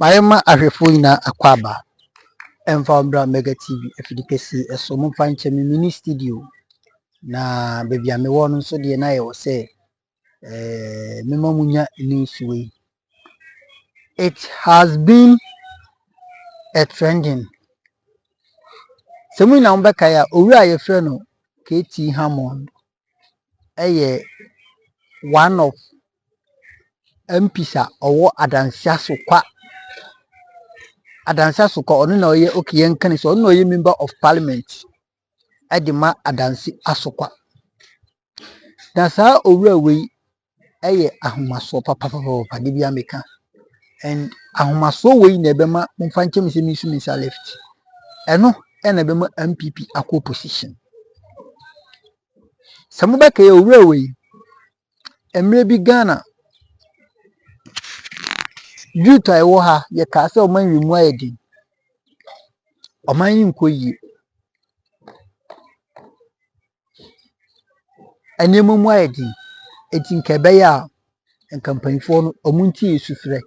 Mayema ahwefo akwaba Enfoundra Mega TV efidikesi eso mumfa nche mini studio na baby ame wo nso de na ye wo se mema munya news way. It has been a trending. Semu na mbeka ya owura ye frɛ no KT Hamound eye one of MPs owo adansia so kwa adansia so kwa ono na oye okiyen kan so ono oye member of parliament edima adansi asokwa na saa owura we eye ahomaso papa de bia meka and ahomaso we na ebema mfa nche misa left eno na ebema NPP akọ position samu beka ye owura we emre bi Ghana youth ayo ha ye ka se oman wimu ayedi oman yinkoyi enemu mu ayedi etinka beya enkampanifo no omunti esufre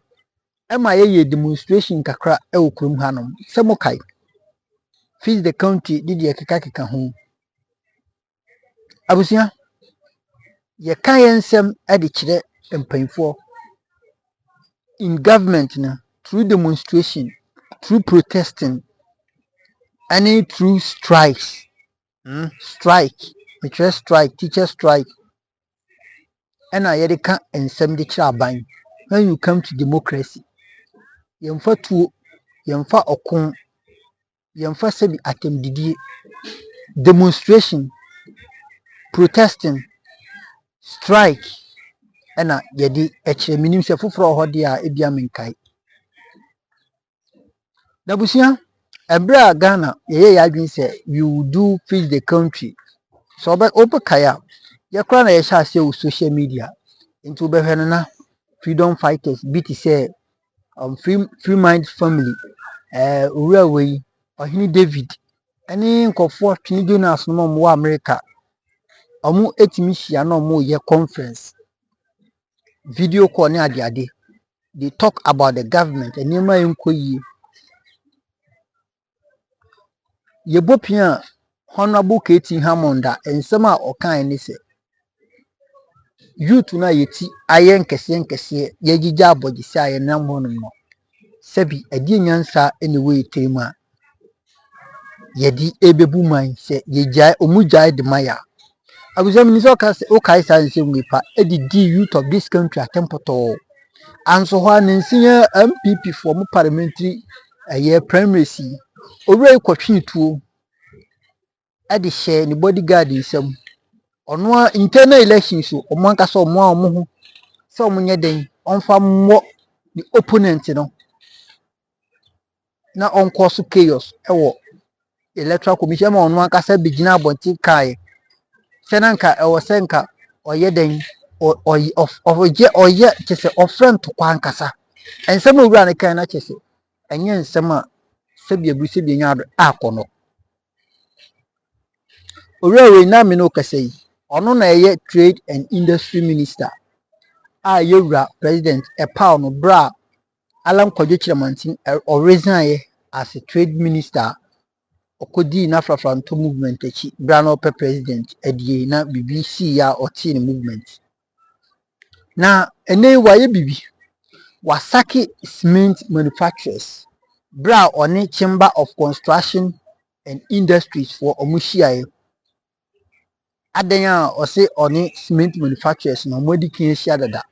ema ye demonstration kakra e okurum hanom se mokai feed the country did ye keka ho abusia ye kan yensem e de kire empanifo in government na through demonstration through protesting any through strikes strike teacher strike and I yedika ensem de kira ban when you come to democracy yemfa tuo yemfa okon yemfa sebi atemdidie demonstration protesting strike and yedi ekire minim se foforo ho de a ebia menkai dabusia ebra Ghana ye adwin se you do feed the country so obekaya yakra na ye sha se social media into behweno na freedom fighters BT say free mind family owura we ohini David any nkofo twini Jonas no mo America omo etimi hia na omo ye conference video call ni ade they talk about the government and yema enkoyi ye bopia honorable KT Hamound ensem a okan ni se youth na yeti ayen kese ye gija abogisi ayen nam honum no sebi adi nyansa anyway tema yedi ebebu man se yejai omujai de maya abuzam ni so ka se o kai science mwepa edidi youth of this country atempoto anso ho anensia MPP for mu parliamentary primacy owura kwatwe tuo ade share ni bodyguard nsam ono internal elections so omo ankasa omo a omo ho se omo nye den onfa mo the opponent no na on cause chaos ewo electoral commission ma ono ankasa bigina abonti kai senanka ewo senka oye den oye chese offront kwa ankasa ensem owura ne kan na chese enye ensem a sebi nya akono owura we na me no kasai ono na eye trade and industry minister yewura president epaw no bra alam kwadwo chiremantin o resign as a trade minister okodi na frafranto movement echi bra no president edie na BBC ya oti ni movement na ene waye bibi wasaki cement manufacturers bra oni chamber of construction and industries for omushiaye adenya ose oni cement manufacturers no modikin hia dada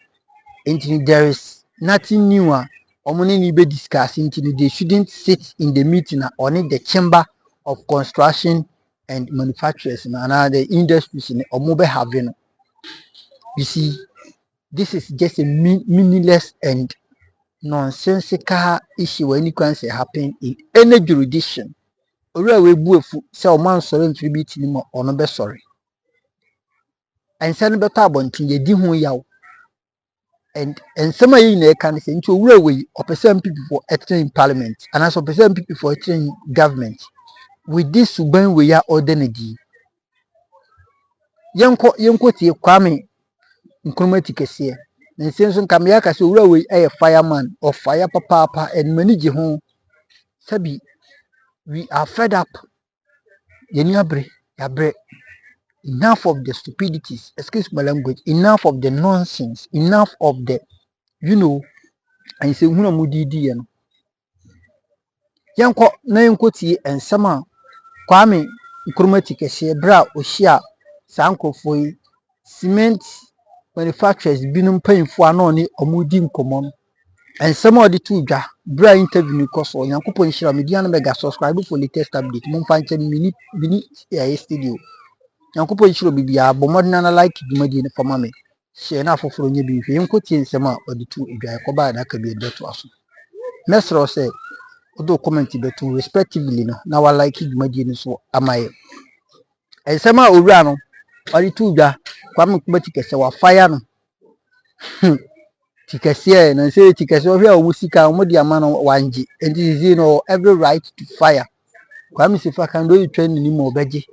until there is nothing new omuni ni be discuss until they shouldn't sit in the meeting on the chamber of construction and manufacturers and the industries in omobe having. You see, this is just a meaningless and nonsensical issue when it can happen in any jurisdiction. Ora we buefu say o man sorry tribute ni mo ono be sorry and send better abontin ye di ho yaw and some yi na can say nti owura we opese MPP for entering parliament and as opese MPP for entering government with this suban we ya ordenedi yenko tie Kwame Nkrumah tikese And since Kamiaka so we a fireman or fire papa and manage home. Sabi, we are fed up. Yabre. Enough of the stupidities, excuse my language, enough of the nonsense, enough of the, and say, who mudidi and Yanko, na tie and sama Kwame Nkrumah she bra oshia sanko foi cement manufacturers binum payinfo ano ni omudi nkomo and some of the two bra interview ni koso Yankopon shira media na mega subscribe for latest update mum fan chen mini studio Yankopon shira bibia bomodna na like dwumadi ne fama me share na afoforo nya bi hwe nkotie nsema odi two edwa ekoba na ka bi edeto aso mesro say odo comment betu respectively no na wa like dwumadi ne so amaye ensema owura no odi two Kwame Nkrumah se wa fire no tikese na say tikese o hwe a musika o modi ama no wanji and is every right to fire Kwame sifa kan do trend ni mo beje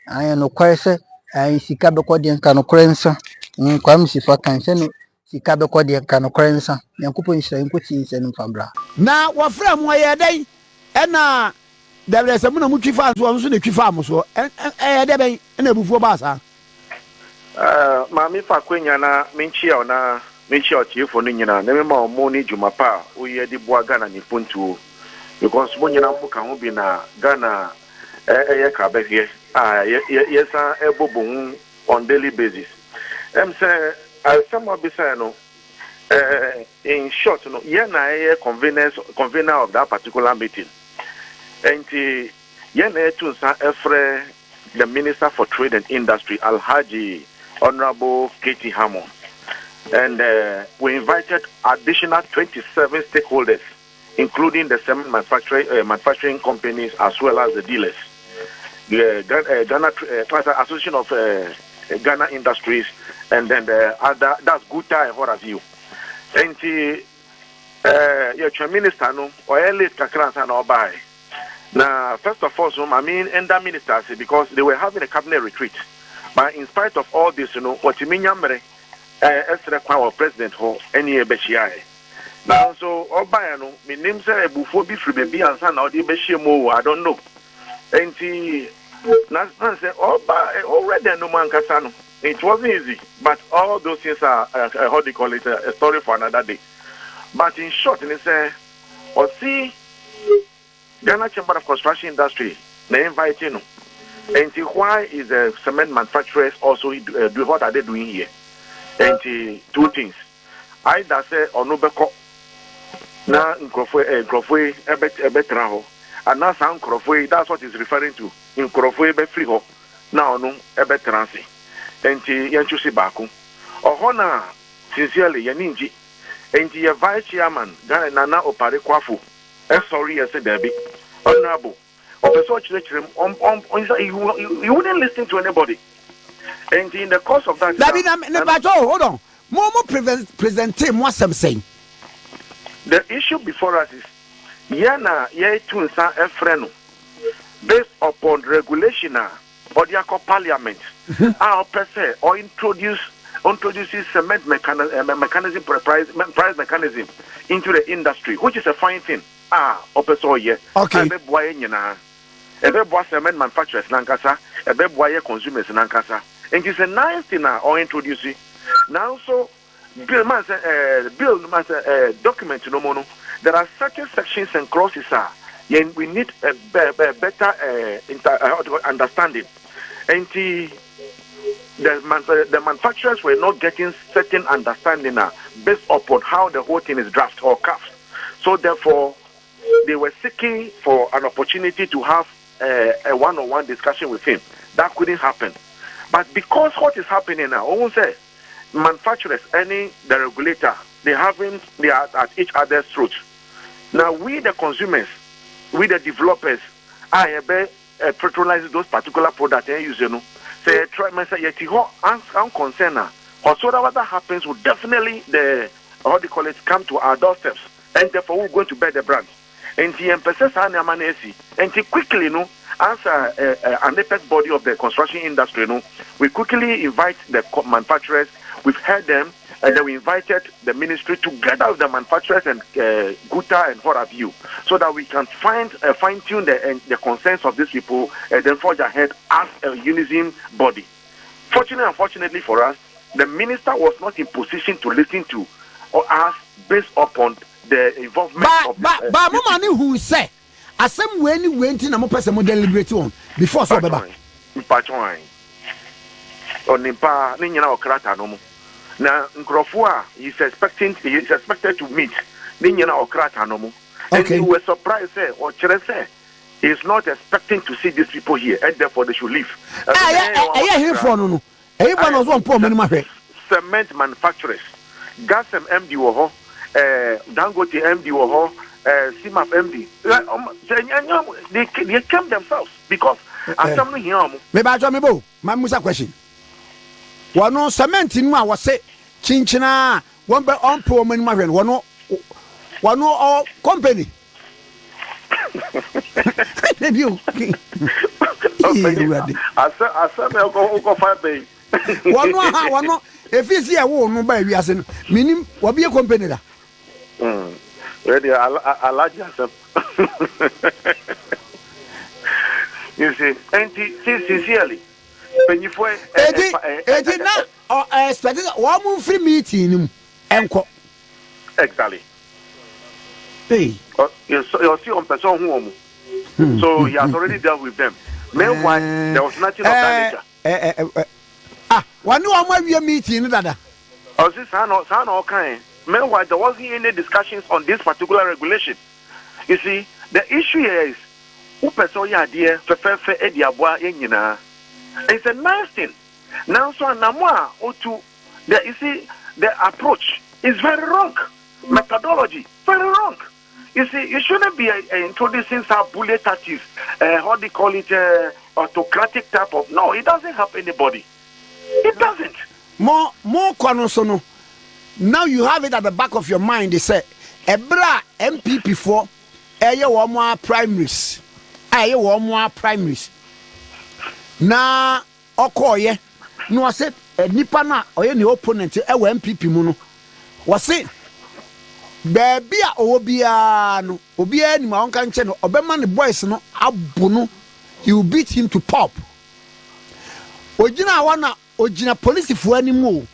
aye no kwese aye sika be kodi nka no krensa Kwame sifa kan se no sika be kodi nka no krensa Yankopon nhira nkoti nse no fabra na wa fra mo ye den na debere se mo na mutwifa so ne twifa mo so de ben na ebufuo ba sa Mami fa kwenya na menchi otiefo no nyina na mema omo ni djuma pa oye di boa Ghana ni pontu because mo nyina mo ka ho bi na Ghana ye ka behie yesa ebobo on daily basis say some of the no in short no ye na convener of that particular meeting and ye na tunsa efre the Minister for Trade and Industry Alhaji Honorable KT Hamound. And we invited additional 27 stakeholders, including the cement manufacturing companies as well as the dealers, the Ghana Association of Ghana Industries, and then the other, that's Guta and what have you. And your minister, no, or late Kakransa no buy. Now, first of all, I mean, and the ministers, because they were having a cabinet retreat. But in spite of all this, what you mean, our president ho any ebechia now so obayano me name say ebufo bi free baby ansa na odi bechia mo I don't know enti na say already no man kasa no it wasn't easy but all those things are how do you call it a story for another day but in short they say or see Ghana Chamber of Construction Industry they invite you enti why is the cement manufacturers also do what are they doing here. And two things. Either say or no beko na nkrofwe ebetra ho and na san nkrofwe that's what is referring to nkrofwe be free ho na onu ebetra se enti yan chusi baako oho na sincerely yaninji enti your vice chairman Ghana Nana Opare Kwafo sorry yes Debbie honorable officer you wouldn't listen to anybody. And in the course of that, hold on. More present moi something. The issue before us is yana ye tunsa efreno based upon regulation or the parliament our per se or introduces cement mechanism price mechanism into the industry, which is a fine thing. Okay. Ebe boy cement manufacturers nankasa, ebe boy consumers nankasa. And it's a nice thing or introducing. Now so document no mono. There are certain sections and clauses and we need a better understanding. And the manufacturers were not getting certain understanding based upon how the whole thing is drafted or craft. So therefore they were seeking for an opportunity to have a one-on-one discussion with him. That couldn't happen. But because what is happening now, I won't say manufacturers, the regulator, they are at each other's throat. Now we the consumers, we the developers, I patronize those particular products they use. Say try me say I'm concerned. Whatsoever happens will definitely come to our doorsteps, and therefore we're going to bear the brand. And the emphasis on the and quickly as an apex body of the construction industry, we quickly invite the manufacturers. We've heard them, And then we invited the ministry together with the manufacturers and Guta and what have you, so that we can fine-tune the concerns of these people and then forge ahead as a unison body. Fortunately, unfortunately for us, the minister was not in position to listen to us based upon the involvement of the... But Mama who say, as some when you went in a more person deliberate on before so baba. On Nimpa, Nina Okrata no more. Now, Nkrofua is expected to meet Nina Okrata no more. And we were surprised, or Chere he's not expecting to see these people here, and therefore they should leave. Cement manufacturers, gas MD woho, Dangote MD woho, Simap MD. They came themselves because I'm telling you. Maybe I don't my Musa question. One no cement in my was say Chinchina, one by on poor man, one no all company. You I said, I'll go 5 days. One no, if it's here, won't buy we as in meaning what be a company. Ready, I like yourself. You see, and sincerely, when you find it did not expect one free meeting. Exactly. Hey, you see on person home. So he has already dealt with them. Meanwhile, there was nothing of that nature. One more we are meeting, Dada. Oh, this all kind. Meanwhile, there wasn't any discussions on this particular regulation. You see, the issue here is who person ya dear fefe ediabwa yenyina. It's a nice thing. Now so namwa otu you see the approach is very wrong. Methodology very wrong. You see, you shouldn't be introducing some bullet tactics, how they call it, autocratic type of. No, it doesn't help anybody. It doesn't. More konosono. Now you have it at the back of your mind. They say, Ebra NPP for one more primaries. One more primaries. Na okoye. No, I said, nipa na oye ni opponent. NPP muno. Was it? Baby, Obia no, Obia ni ma onka nche no, obema ne boys no abu no, he will beat him to pop. Ojina wana, ojina police fu animu.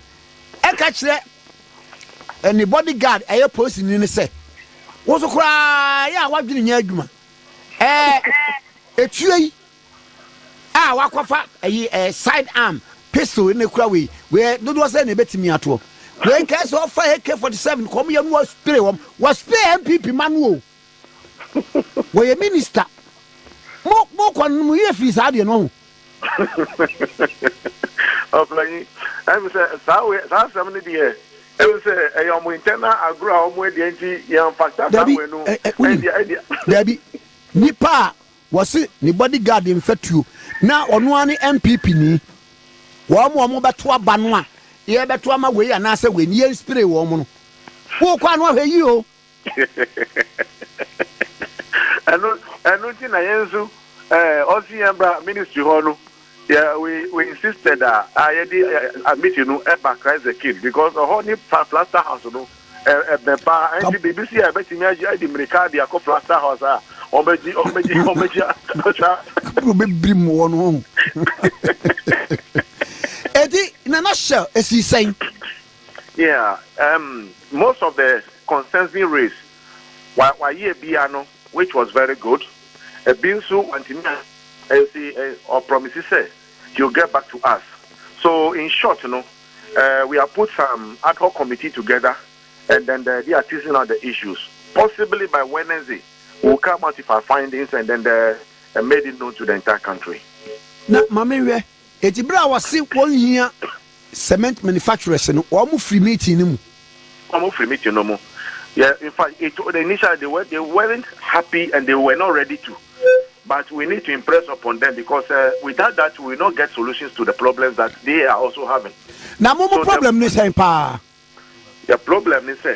Eka kire any bodyguard eye police ni ne se. Wo so kura ya wadwini nya adwuma. Etue wakwafa side arm pistol ne kura we dodo say ne betimi ato. When case of fire AK-47 come here was spray MPP manual. Where a minister more can we fees had you know. Of like I was that's somebody there. I was a young internal agro with the NG young factor. Debbie Nipa was it the bodyguard in fetu. Now on one MPP ni one more to a banwa. Yeah, but to my way and answer when you spray woman. Who can what you? I don't think I answer Aussie Ministry Honu. Yeah, we insisted that I admit you know ever cries the kid because the whole new plaster house no the BBC I bet you I the Mercadi a plaster house omeji brim one home. Eddie, in a nutshell, as he's saying. Yeah, most of the concerns being raised were here piano, which was very good. A bill so or promises say he'll get back to us. So in short, we have put some ad hoc committee together, and then they are teasing out the issues. Possibly by Wednesday, we'll come out with our findings, and then they made it known to the entire country. Now, Mammy, it's was 1 year cement manufacturers and almost free meeting no more. Yeah, in fact, initially they weren't happy and they were not ready to. But we need to impress upon them because without that we will not get solutions to the problems that they are also having. Now, so problem is the problem is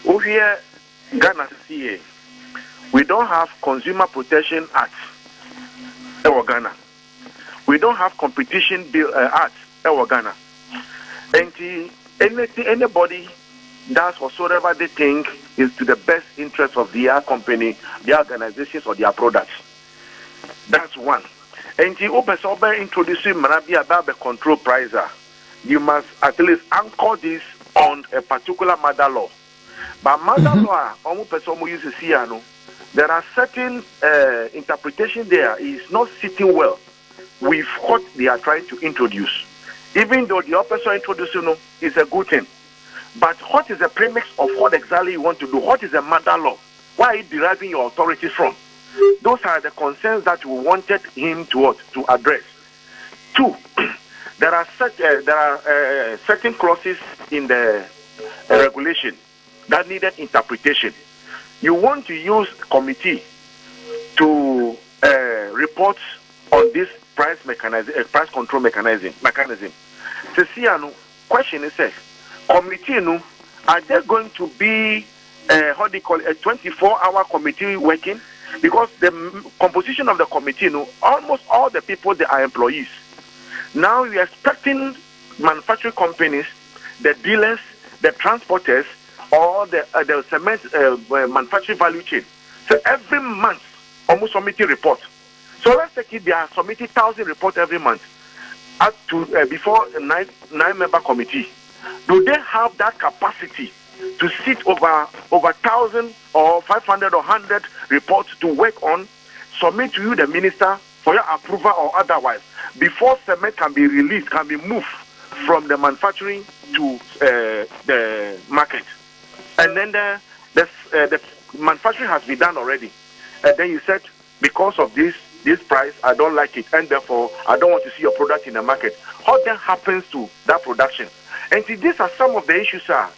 over here, Ghana CA, we don't have Consumer Protection Act in Ghana. We don't have Competition Bill Act in Ghana. And anybody does whatsoever they think is to the best interest of their company, their organizations, or their products. That's one. And the open introducing Manabia about the control price. You must at least anchor this on a particular mother law. But mother law, there are certain interpretation there is not sitting well with what they are trying to introduce. Even though the opposite introducing is a good thing. But what is the premise of what exactly you want to do? What is the mother law? Where are you deriving your authorities from? Those are the concerns that we wanted him to address. Two, there are certain clauses in the regulation that needed interpretation. You want to use committee to report on this price control mechanism. The question is, committee, are there going to be a 24-hour committee working? Because the composition of the committee, almost all the people, they are employees. Now we are expecting manufacturing companies, the dealers, the transporters, or the cement manufacturing value chain. So every month, almost submitting report. So let's take it, they are submitting 1,000 reports every month up to before a nine-member committee. Do they have that capacity to sit over 1,000 or 500 or 100 reports to work on, submit to you, the minister, for your approval or otherwise, before cement can be released, can be moved from the manufacturing to the market? And then the manufacturing has been done already. And then you said, because of this price, I don't like it, and therefore I don't want to see your product in the market. What then happens to that production? And see, these are some of the issues, sir.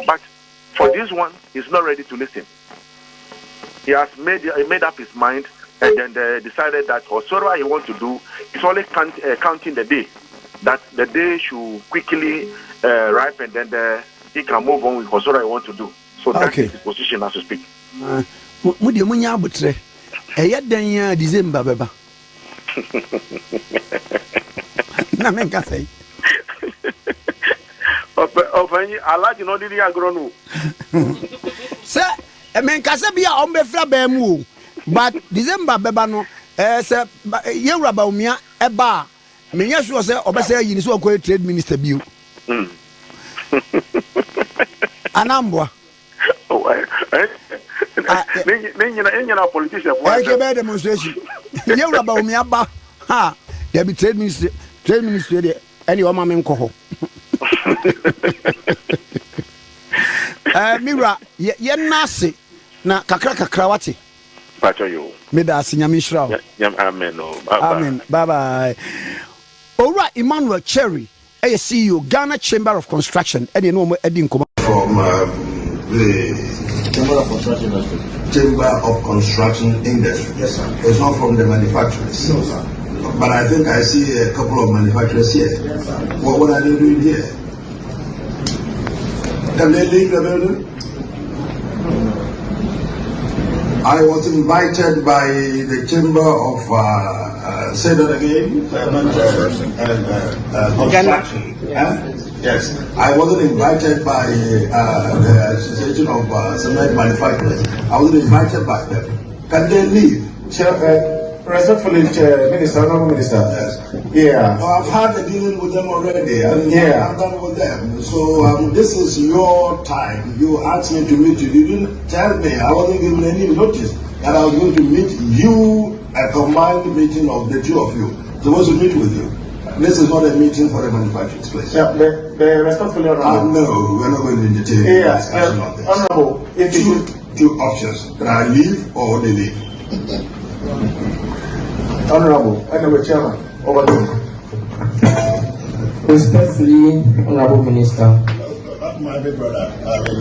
But for this one, he's not ready to listen. He has made up his mind, and then they decided that whatsoever he wants to do, he's only counting the day. That the day should quickly ripen, and then he can move on with whatsoever he wants to do. So that's his position as we speak. December, na men ka say ofani alaji no didi agronu se men ka say bia o mbefra ba mu but December beba no se yewra ba umia eba me nya so se obesa yi ni so ko trade minister biu anambwa Ningina politician for a demonstration. You about me about ha, there be trade minister there, any of my men coho. Mira, ye nasi na kakraka krawati. Pacho you. Meda sinyamishra. Amen. Amen. Bye bye. Alright, Emmanuel Cherry, CEO, Ghana Chamber of Construction, and you know Edin from the Chamber of Construction Industry. Chamber of Construction Industry. Yes, sir. It's not from the manufacturers. No, sir. But I think I see a couple of manufacturers here. Yes, sir. What are they doing here? Can they leave the building? I was invited by the Chamber of say that again. Construction. Yes, I wasn't invited by the Association of Cement Manufacturers. I wasn't invited by them. Can they leave? Respectfully, Minister, Honorable Minister. Yes. Yeah. I've had a dealing with them already. I'm done with them. So this is your time. You asked me to meet you. You didn't tell me. I wasn't given any notice that I was going to meet you, a combined meeting of the two of you. Supposed to meet with you. This is not a meeting for the manufacturing place. Yeah, respectfully, Honorable. No, we're not going to entertain discussion on this. Honorable, two options. Can I leave or they leave? Honorable, Honorable Chairman, over to you. Respectfully, Honorable Minister. My big brother,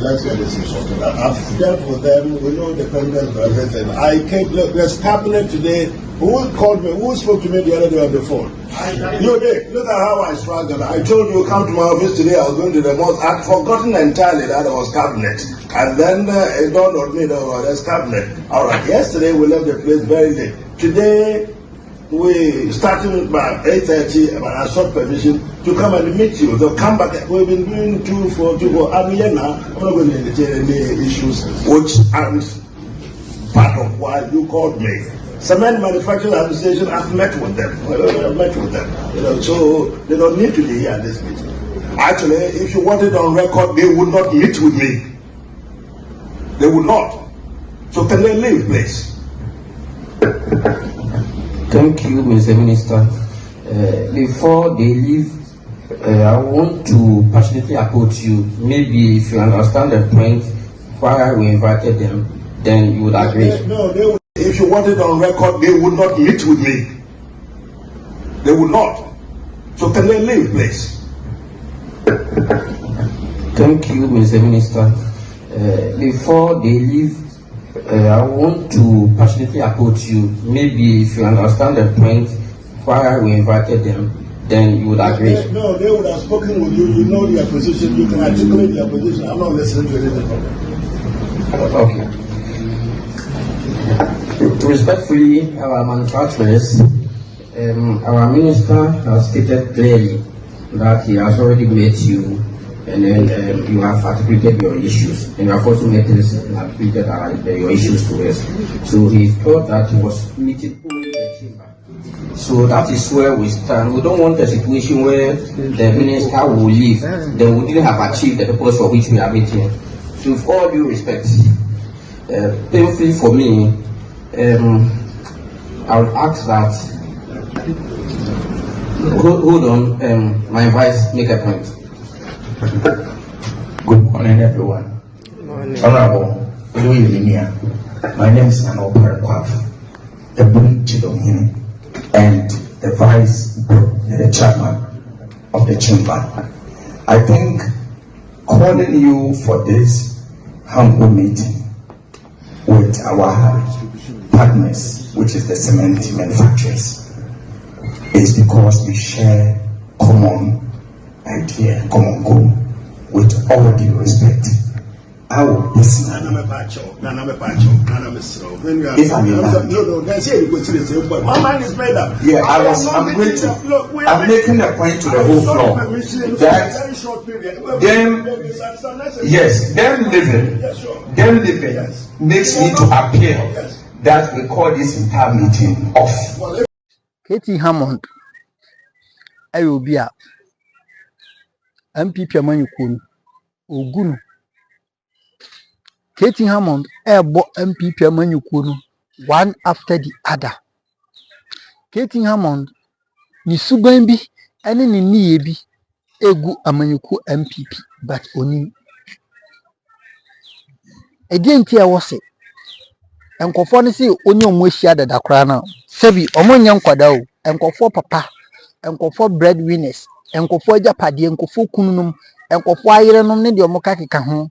let's get this sorted out. I've dealt with them, we know the president and everything. I came, look, there's cabinet today. Who called me? Who spoke to me the other day on the phone? You did. Look at how I struggled. I told you, come to my office today, I was going to the mosque. I'd forgotten entirely that it was cabinet. And then it dawned on me that there's cabinet. All right, yesterday we left the place very late. Today, we starting by 8:30, but I sought permission to come and meet you. To come back, we've been doing 2 for I'm here now. I'm not going to entertain any issues, which aren't part of why you called me. Cement Manufacturers Association, I've met with them. So they don't need to be here at this meeting. Actually, if you want it on record, they would not meet with me. They would not. So can they leave, please? Thank you, Mr. Minister. Before they leave, I want to passionately approach you. Maybe if you understand the point why we invited them, then you would agree. No, they would. If you want it on record, they would not meet with me. They would not. So can they leave, please? Thank you, Mr. Minister. Before they leave, I want to passionately approach you. Maybe if you understand the point why we invited them, then you would agree. No, they would have spoken with you. You know their position. You can articulate their position. I'm not listening to anything. Okay. Respectfully, our manufacturers, our minister has stated clearly that he has already met you, and then you have articulated your issues, and you have also met us and articulated your issues to us. So he thought that he was meeting only the chamber. So that is where we stand. We don't want a situation where the minister will leave, then we didn't have achieved the purpose for which we are meeting. So with all due respect, painfully for me, I would ask that, hold on, my vice, make a point. Good morning, everyone. Good morning. Honorable, my name is Nano Parakwaf, the Bridge Domini, and the vice, the chairman of the chamber. I think calling you for this humble meeting with our partners, which is the cement manufacturers, is because we share common idea, common goal. With all due respect, I will personally, if I may land. My mind is made up. Yeah, I'm making a point to the whole floor that them living makes me to appeal that we call this entire meeting off. KT Hamound, I will be up. NPP Amanyukun, Ogunu. KT Hamound, Airbo NPP Amanyukun, one after the other. KT Hamound, ni Subembi, and ni Niebi, Egu Amanyuku NPP, but only. Again, Tia was it. And conformity only on which share the Dakrana. Sebi, Omonian Quadao, and for papa, and for breadwinners. Enkofo japade enkofo kununum enkofo ayerenom ne de omokake ka ho.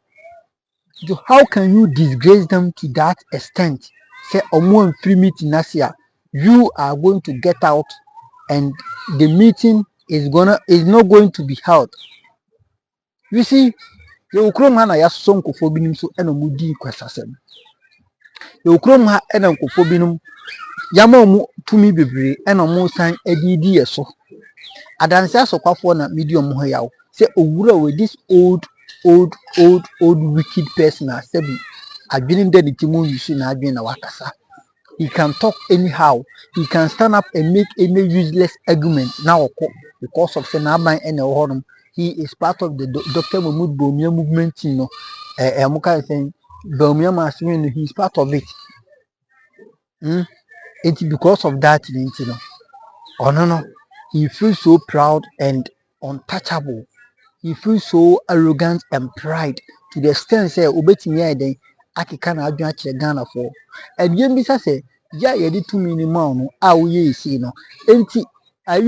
So how can you disgrace them to that extent? Say omo free meeting nasia, you are going to get out and the meeting is not going to be held. You see, the ukrom ha na yaso nkofo binim so ena mudi kwasasem. The ukrom ha ena nkofo binum yama mu tumi bebre ena mo san adidi yeso. Adansia sokwafo na medium ho yawo say owura with this old wicked person asabi adwene nda ne timu yusu na adwene na wakasa. He can talk anyhow. He can stand up and make any useless argument now because of Senaban and Ohonum. He is part of the Dr. Mahmoud Bomia movement, you know. Muka saying Bomia Masmin, he is part of it. It's because of that, you know. Oh no. He feels so proud and untouchable. He feels so arrogant and pride to the extent say obetimi eden akika na adwan kire Ghana for. Ediem bi say ya ye di 2 minimum no a wo ye isi no. Enti are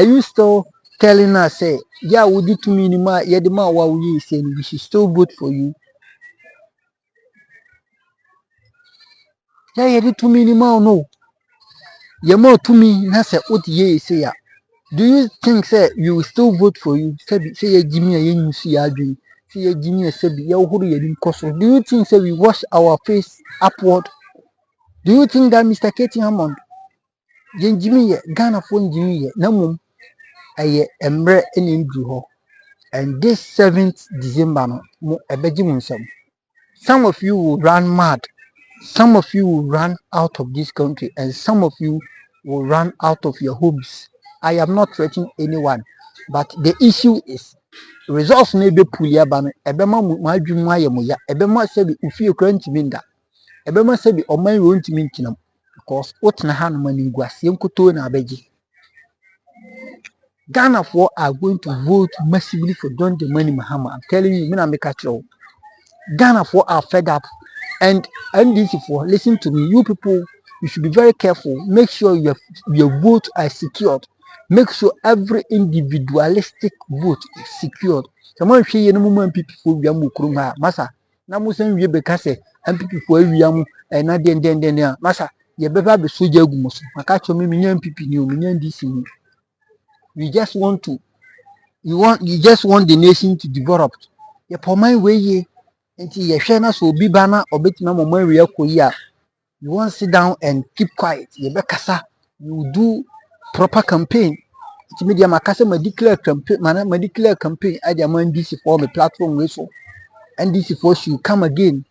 you still telling us say ya wo di 2 minimum ye di ma wo ye isi no we should still vote for you? Ya ye di 2 minimum no. Ye mo to me na say what ye isi ya. Do you think say you will still vote for you? Say ye Jimmy a yen see adwin. Say ye Jimmy a sebi ye ohuru ye dim koso. Do you think say we wash our face upward? Do you think that Mr. KT Hamound Jimmy ye, Ghana phone Jimmy ye, no mum, a embre any ho. And this 7th December, no, a bedroom. Some of you will run mad. Some of you will run out of this country, and some of you will run out of your homes. I am not threatening anyone, but the issue is results may be pulia ban ebema ma adwuma ye moya ebema se bi ufie kra ntimi nda ebema se bi oman wo ntimi ntinam because wotna ha no mani guase nkoto na abeji. Ghana for are going to vote massively for John Dramani Mahama. I'm telling you, me na make a show. Ghana for are fed up, and NDC for listen to me. You people, you should be very careful. Make sure your vote are secured. Make sure every individualistic vote is secured. Someone say you no MPP for we am kuruma masa. Na mo san we be ka say MPP for we am na den masa. Ye beba be soja agumoso. Maka cho me nya MPP ni o nya NDC ni. We just want to you just want the nation to develop. Ye poman we ye nti ye hwe na so obi ba na obetima momo awie akoyi a you want sit down and keep quiet. Ye be kasa, you do proper campaign. Nti media makasa ma declare campaign, ma declare campaign at the NDC for the platform we so NDC for should come again.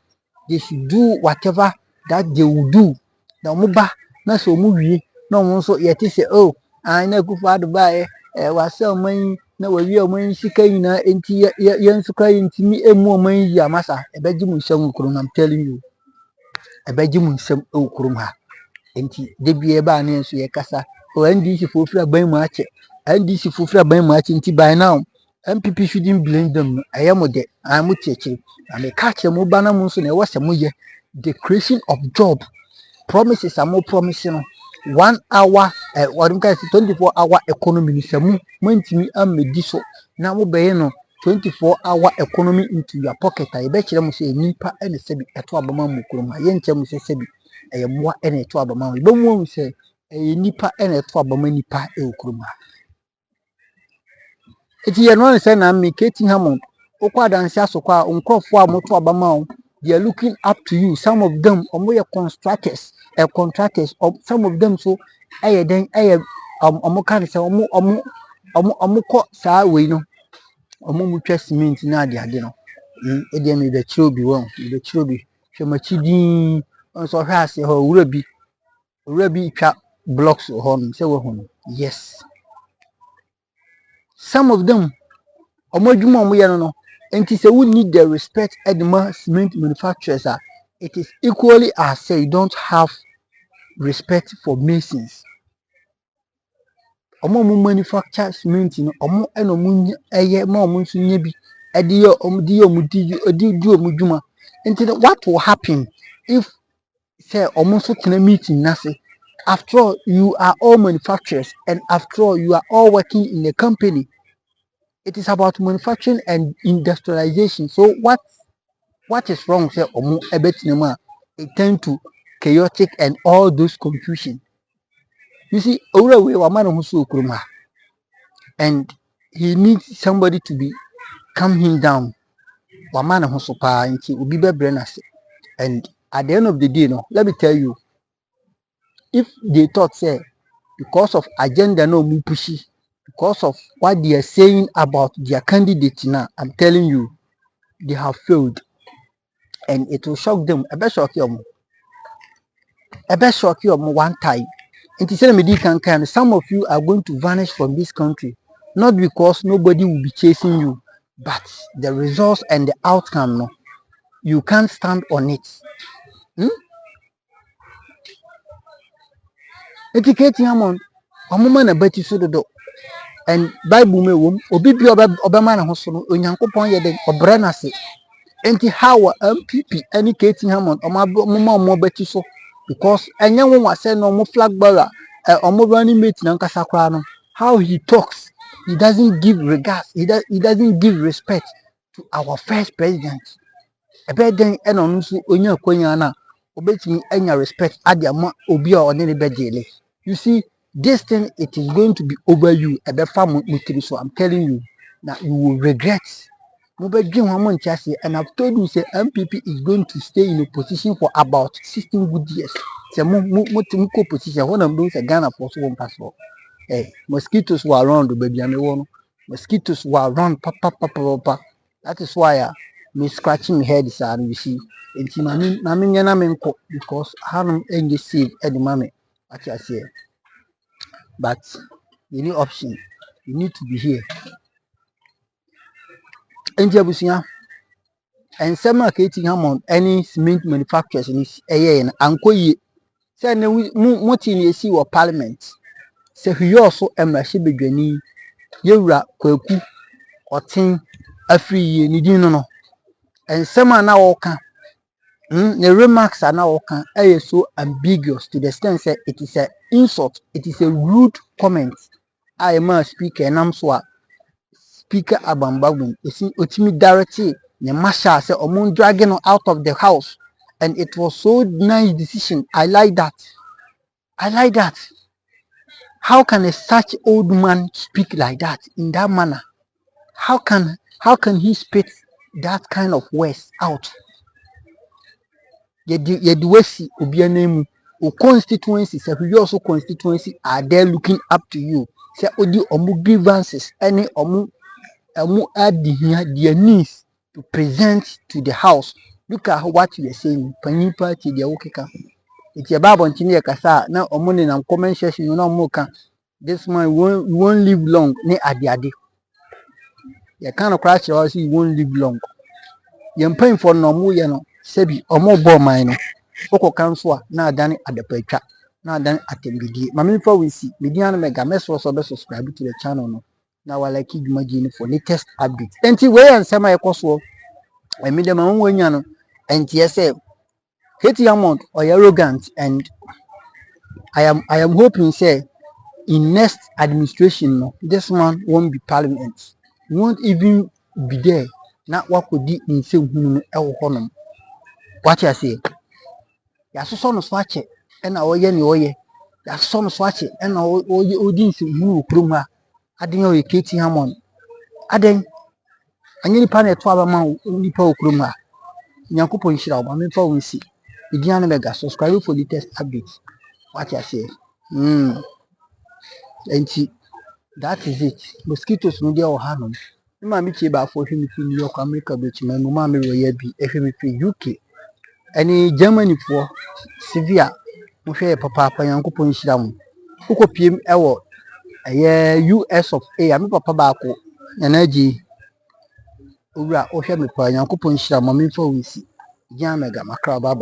They should do whatever that they will do. Na omuba na so mu wie na won so ye ti say oh na kufa Dubai wa se oman na wawie oman sika nyina enti ye nsukra ntimi emu oman yi amasa ebeji mu nsem nkuru. I'm telling you, ebeji mu nsem okurum ha enti de bie ba na enso ye kasa o NDC for free ban mu ache NDC for free ban mu ache enti by now MPP shouldn't blame them. I am de I am teaching and the catch mu bana mu so na e wose mu ye the creation of job promises are more promising. 1 hour what 24-hour economy ni samu mantimi amedi so na mo be no 24-hour economy into your pocket. I bet you say nipa ene sebi eto abama mu kuruma ye nche mu sebi moa ene eto abama be mu say nipa ene eto abama nipa e kuruma. Eti ye no say na me KT Hamound okwa danse asokwa nkofo a moto abama they are looking up to you. Some of them are contractors, some of them so then can say ko sa we no mutwa cement na ade no e dey me be chiro bi won be chiro bi hwemachidin so hwe ase ho wura bi twa blocks ho no say we ho. Yes, some of them adwuma ye no and say we need the respect at the cement manufacturers. It is equally as say you don't have respect for masons. Omo manufacture cement no omo eno mu eye ma omo nso nya bi edi dwuma. What will happen if say omo so tena meeting na say after all you are all manufacturers and after all you are all working in a company. It is about manufacturing and industrialization. So what is wrong? Say omo ebetinema it tend to chaotic and all those confusion. You see, we were man who kuruma, and he needs somebody to be calm him down. Wamana who so pa nti obi be brenase. And at the end of the day, no, let me tell you, if they thought say because of agenda no mu pushy, because of what they are saying about their candidate now, I'm telling you, they have failed. And it will shock them. A best shock you one time. And to say me can some of you are going to vanish from this country, not because nobody will be chasing you, but the results and the outcome, no, you can't stand on it. KT Hamound, omuma na bati so do, and Bible me wom obi bi obema na ho so no onyankopon ye de obre na se. Enti how MPP any KT Hamound omo bati so because enya won say no mo flag bearer omo running mate na nkasa kra no, how he talks, he doesn't give regards, he doesn't give respect to our first president. Ebeden eno nso onya kwanya na obetimi enya respect adiama obi a one ne bedele. You see, this thing, it is going to be over you. So I'm telling you that you will regret And I've told you, say MPP is going to stay in a position for about 16 good years. Say mo position. One of those Ghana for so one passport. Hey, mosquitoes were around the baby and the mosquitoes were around. Papa. That is why me scratching my head, sir. You see, because I haven't any save at the moment. What I say, but you need option. You need to be here. And some HON KT Hamound any cement manufacturers in this area and Ankoye. Say no motin you see or parliament. Say we also emrashi begani yewra kwaku otin afri ni din no. And some are now can the remarks are now can so ambiguous to the extent that it is an insult, it is a rude comment. I am a speaker and I'm so Speaker Abambabun is ultimately directed the Masha said Omon dragging out of the house, and it was so nice decision. I like that. How can such old man speak like that in that manner? How can he spit that kind of words out? Yediwesi obianemu o constituencies, every also constituency are there looking up to you. Say odi omu grievances, any omu add their needs to present to the house. Look at what you are saying. Panyi party the okeka. It's a bab on Chinia Kasa. Now omoni na comment section no moka. This man won't live long. Ne adiade. You can't crash your house, you won't live long. You're paying for no more, you know. Sebi omo bo mine. Oko kanswa na adani adepecha. Na adani atembidi. Mami for we see. Mediana mega mess was subscribe to the channel no. Now I like you imagine for latest updates. Enti we and sama ekoso I made them own way no. And yes, KT Hamound or arrogant, and I am hoping say in next administration no, this man won't be parliament. He won't even be there. Not what could be in say honum. What I say? Ya so no swatch and oye ni oye. Ya so no swatch and oye odin se hu okrum ha. Aden oye KT Hamound. Aden anyini pa na to abama nipa okrum ha. Nyankopon hira oba me fa wonsi. Idiana mega subscribe for the latest updates. What I say? And that is it. Mosquitoes no dey ohanom. Ma me tie ba for hwemi fi New York, America, be chima no ma me roya bi ehwemi fi UK. Any Germany for severe mo hwe papa Nyankopon hira mo. Ukopiem ewo US of A. Me papa ba ko na agi owura o hwe me pa Nyankopon hira mo me fa wisi. Idiana mega makra baba.